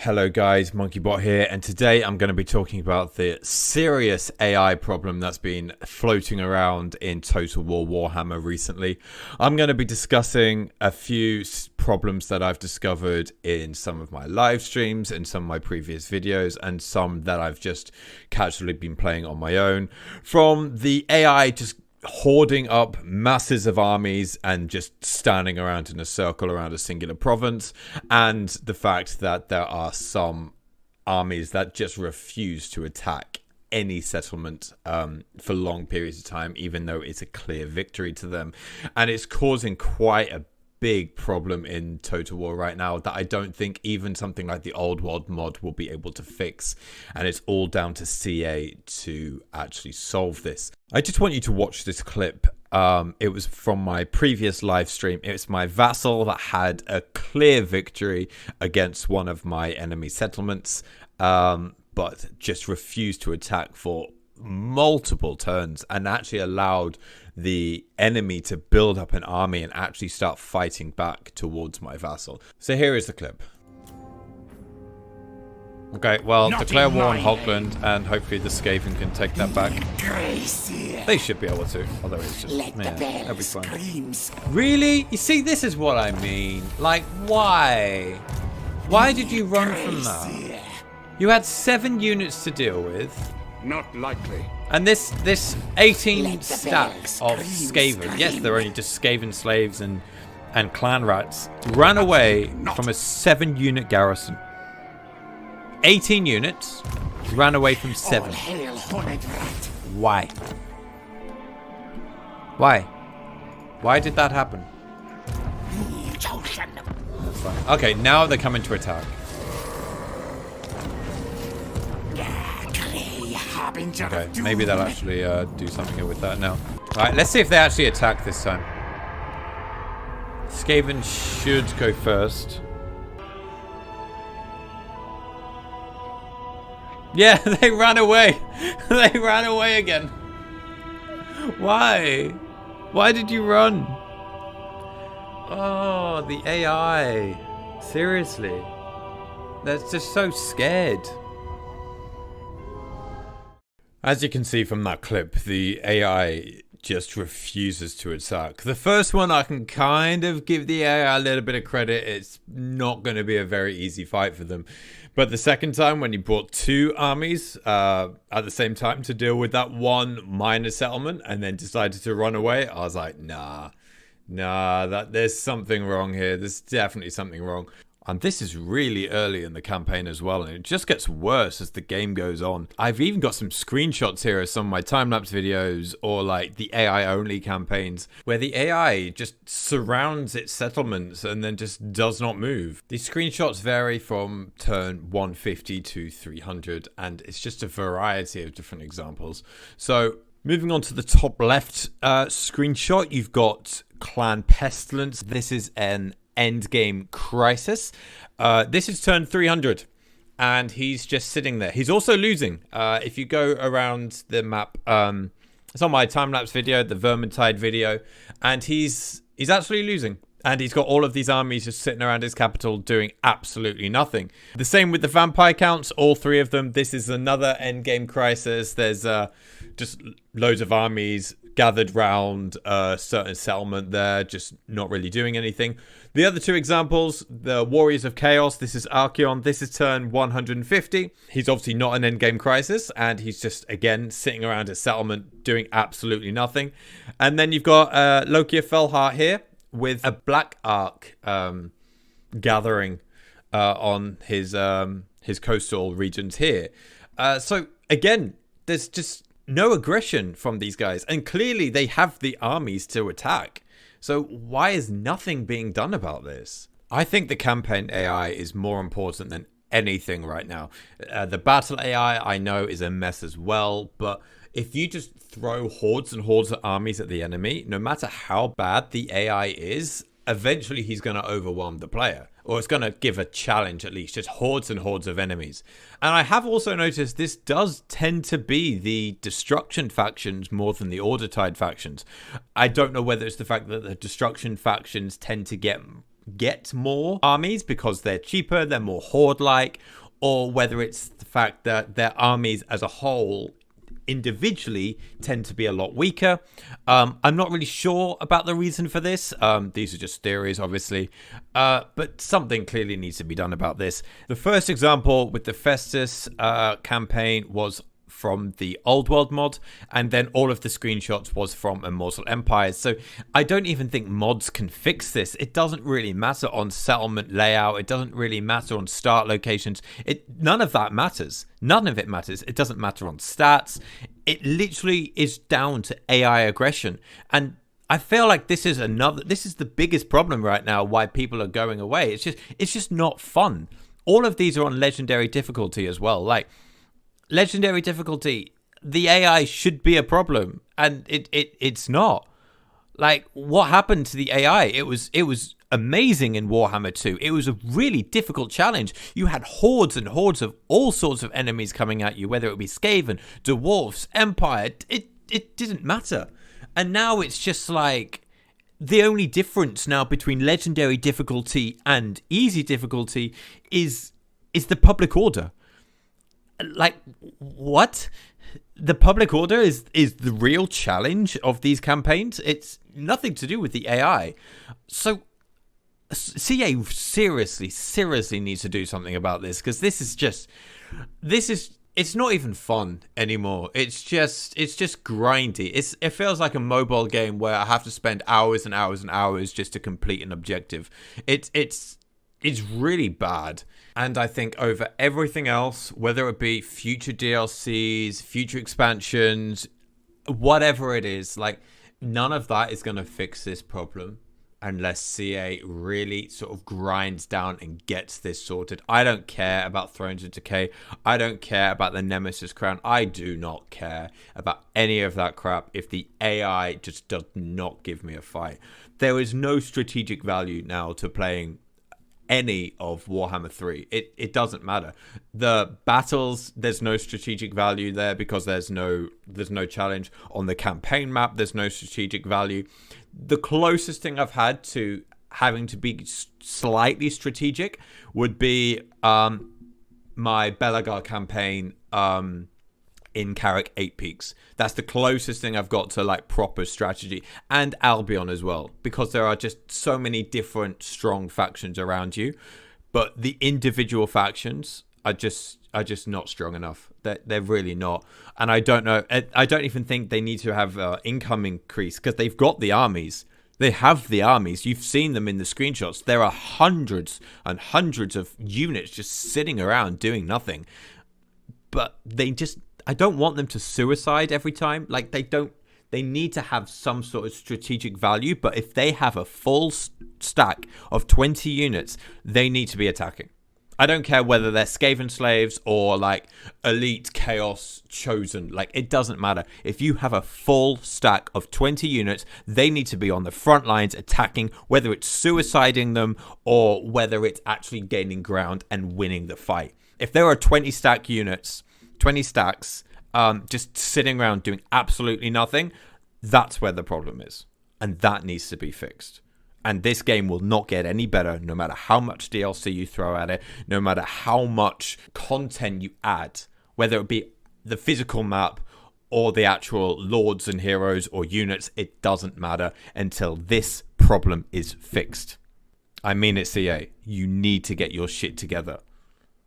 Hello guys, MonkeyBot here, and today I'm going to be talking about the serious AI problem that's been floating around in Total War Warhammer recently. I'm going to be discussing a few problems that I've discovered in some of my live streams, in some of my previous videos, and some that I've just casually been playing on my own. From the AI just hoarding up masses of armies and just standing around in a circle around a singular province, and the fact that there are some armies that just refuse to attack any settlement for long periods of time, even though it's a clear victory to them. And it's causing quite a big problem in Total War right now that I don't think even something like the Old World mod will be able to fix, and it's all down to CA to actually solve this. I just want you to watch this clip. It was from my previous live stream. It's my vassal that had a clear victory against one of my enemy settlements, but just refused to attack for multiple turns and actually allowed the enemy to build up an army and actually start fighting back towards my vassal. So here is the clip. Okay, well, declare war on Hogland, and hopefully the Skaven can take that back. They should be able to, although it's just, man, that'll be fun. Really? You see, this is what I mean. Like, why? Why did you run from that? You had 7 units to deal with. Not likely. And this 18 stack of Skaven, yes, they're only just Skaven slaves and clan rats, ran away from a 7-unit garrison. 18 units ran away from 7. Why? Why? Why did that happen? That's fine. Okay, now they're coming to attack. Okay, maybe they'll actually do something here with that now. Alright, let's see if they actually attack this time. Skaven should go first. Yeah, they ran away. They ran away again. Why? Why did you run? Oh, the AI. Seriously. They're just so scared. As you can see from that clip, the AI just refuses to attack. The first one, I can kind of give the AI a little bit of credit. It's not going to be a very easy fight for them. But the second time, when he brought 2 armies at the same time to deal with that one minor settlement and then decided to run away, I was like, nah, there's something wrong here. There's definitely something wrong. And this is really early in the campaign as well, and it just gets worse as the game goes on. I've even got some screenshots here of some of my time-lapse videos, or like the AI-only campaigns, where the AI just surrounds its settlements and then just does not move. These screenshots vary from turn 150 to 300, and it's just a variety of different examples. So moving on to the top left screenshot, you've got Clan Pestilence. This is an endgame crisis. This is turn 300 and he's just sitting there. He's also losing. If you go around the map, it's on my time-lapse video, the Vermintide video, and he's actually losing. And he's got all of these armies just sitting around his capital doing absolutely nothing. The same with the vampire counts, all 3 of them. This is another endgame crisis. There's just loads of armies gathered round a certain settlement there, just not really doing anything. The other 2 examples, the Warriors of Chaos, this is Archeon, this is turn 150. He's obviously not an endgame crisis, and he's just, again, sitting around a settlement doing absolutely nothing. And then you've got Loki of Felheart here with a Black Ark gathering on his coastal regions here. So, again, there's just no aggression from these guys, and clearly they have the armies to attack. So why is nothing being done about this? I think the campaign AI is more important than anything right now. The battle AI, I know, is a mess as well, but if you just throw hordes and hordes of armies at the enemy, no matter how bad the AI is, eventually he's going to overwhelm the player, or it's going to give a challenge, at least just hordes and hordes of enemies. And I have also noticed this does tend to be the destruction factions more than the order tide factions. I don't know whether it's the fact that the destruction factions tend to get get more armies because they're cheaper, they're more horde-like, or whether it's the fact that their armies as a whole individually tend to be a lot weaker. I'm not really sure about the reason for this. These are just theories, obviously, but something clearly needs to be done about this. The first example with the Festus campaign was from the Old World mod, and then all of the screenshots was from Immortal Empires. So I don't even think mods can fix this. It doesn't really matter on settlement layout. It doesn't really matter on start locations. None of that matters. None of it matters. It doesn't matter on stats. It literally is down to AI aggression. And I feel like this is the biggest problem right now why people are going away. It's just not fun. All of these are on legendary difficulty as well. Like, legendary difficulty, the AI should be a problem, and it's not. Like, what happened to the AI? It was amazing in Warhammer 2. It was a really difficult challenge. You had hordes and hordes of all sorts of enemies coming at you, whether it be Skaven, Dwarfs, Empire. It didn't matter. And now it's just like the only difference now between legendary difficulty and easy difficulty is the public order. Like, what? The public order is the real challenge of these campaigns. It's nothing to do with the AI. So CA seriously needs to do something about this, because it's not even fun anymore. It's just grindy. It feels like a mobile game where I have to spend hours and hours and hours just to complete an objective. It's really bad. And I think over everything else, whether it be future DLCs, future expansions, whatever it is, like, none of that is going to fix this problem unless CA really sort of grinds down and gets this sorted. I don't care about Thrones of Decay. I don't care about the Nemesis Crown. I do not care about any of that crap if the AI just does not give me a fight. There is no strategic value now to playing any of Warhammer 3. It doesn't matter. The battles, there's no strategic value there because there's no challenge. On the campaign map, there's no strategic value. The closest thing I've had to having to be slightly strategic would be my Belagar campaign in Carrick 8 Peaks. That's the closest thing I've got to like proper strategy, and Albion as well, because there are just so many different strong factions around you, but the individual factions are just not strong enough. They're really not. And I don't know, I don't even think they need to have income increase, because they've got the armies. They have the armies. You've seen them in the screenshots. There are hundreds and hundreds of units just sitting around doing nothing. But I don't want them to suicide every time. Like, they need to have some sort of strategic value, but if they have a full stack of 20 units, they need to be attacking. I don't care whether they're Skaven slaves or like elite chaos chosen. Like, it doesn't matter. If you have a full stack of 20 units, they need to be on the front lines attacking, whether it's suiciding them or whether it's actually gaining ground and winning the fight. If there are 20 stacks, just sitting around doing absolutely nothing, that's where the problem is. And that needs to be fixed. And this game will not get any better no matter how much DLC you throw at it, no matter how much content you add, whether it be the physical map or the actual lords and heroes or units. It doesn't matter until this problem is fixed. I mean it, CA. You need to get your shit together.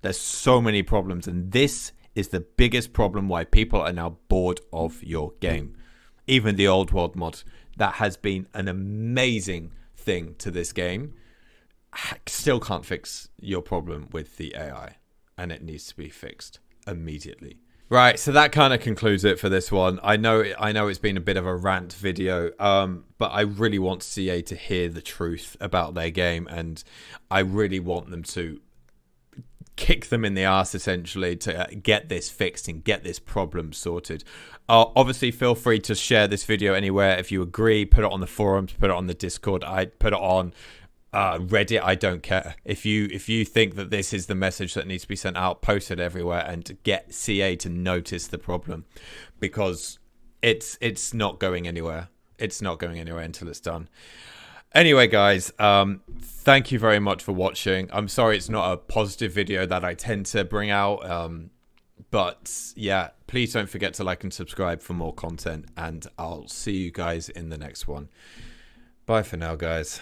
There's so many problems, and this is the biggest problem why people are now bored of your game. Even the Old World mod, that has been an amazing thing to this game, still can't fix your problem with the AI, and it needs to be fixed immediately. Right, so that kind of concludes it for this one. I know it's been a bit of a rant video, but I really want CA to hear the truth about their game, and I really want them to kick them in the ass, essentially, to get this fixed and get this problem sorted. Obviously, feel free to share this video anywhere if you agree. Put it on the forums, put it on the Discord. I put it on Reddit. I don't care. If you think that this is the message that needs to be sent out, post it everywhere and get CA to notice the problem, because it's not going anywhere. It's not going anywhere until it's done. Anyway, guys, thank you very much for watching. I'm sorry it's not a positive video that I tend to bring out. But yeah, please don't forget to like and subscribe for more content, and I'll see you guys in the next one. Bye for now, guys.